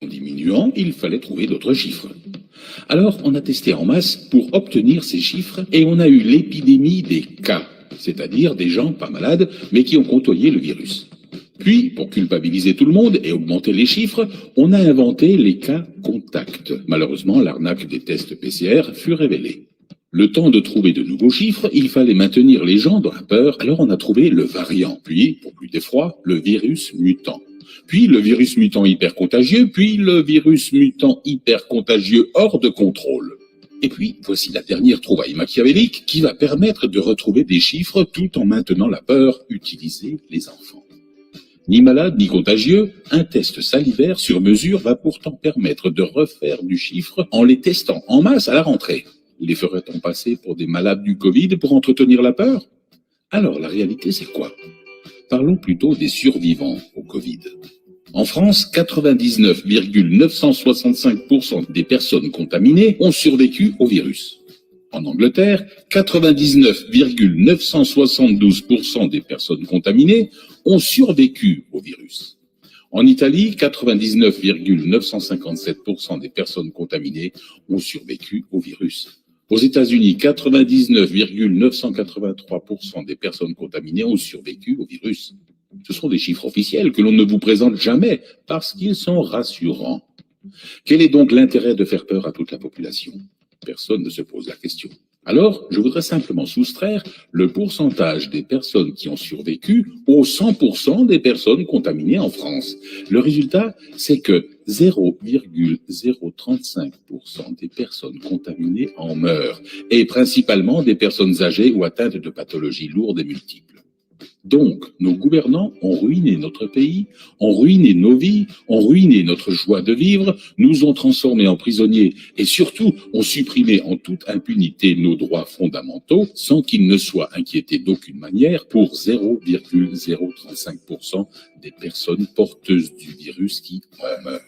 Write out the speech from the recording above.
diminuant, il fallait trouver d'autres chiffres. Alors, on a testé en masse pour obtenir ces chiffres et on a eu l'épidémie des cas, c'est-à-dire des gens pas malades mais qui ont côtoyé le virus. Puis, pour culpabiliser tout le monde et augmenter les chiffres, on a inventé les cas contacts. Malheureusement, l'arnaque des tests PCR fut révélée. Le temps de trouver de nouveaux chiffres, il fallait maintenir les gens dans la peur, alors on a trouvé le variant, puis, pour plus d'effroi, le virus mutant. Puis le virus mutant hyper contagieux, puis le virus mutant hyper contagieux hors de contrôle. Et puis, voici la dernière trouvaille machiavélique qui va permettre de retrouver des chiffres tout en maintenant la peur, utiliser les enfants. Ni malade ni contagieux, un test salivaire sur mesure va pourtant permettre de refaire du chiffre en les testant en masse à la rentrée. Les ferait-on passer pour des malades du Covid pour entretenir la peur? Alors la réalité c'est quoi? Parlons plutôt des survivants au Covid. En France, 99,965% des personnes contaminées ont survécu au virus. En Angleterre, 99,972% des personnes contaminées ont survécu au virus. En Italie, 99,957% des personnes contaminées ont survécu au virus. Aux États-Unis, 99,983% des personnes contaminées ont survécu au virus. Ce sont des chiffres officiels que l'on ne vous présente jamais parce qu'ils sont rassurants. Quel est donc l'intérêt de faire peur à toute la population? Personne ne se pose la question. Alors, je voudrais simplement soustraire le pourcentage des personnes qui ont survécu aux 100% des personnes contaminées en France. Le résultat, c'est que 0,035% des personnes contaminées en meurent, et principalement des personnes âgées ou atteintes de pathologies lourdes et multiples. Donc, nos gouvernants ont ruiné notre pays, ont ruiné nos vies, ont ruiné notre joie de vivre, nous ont transformés en prisonniers et surtout ont supprimé en toute impunité nos droits fondamentaux sans qu'ils ne soient inquiétés d'aucune manière pour 0,035% des personnes porteuses du virus qui en meurent.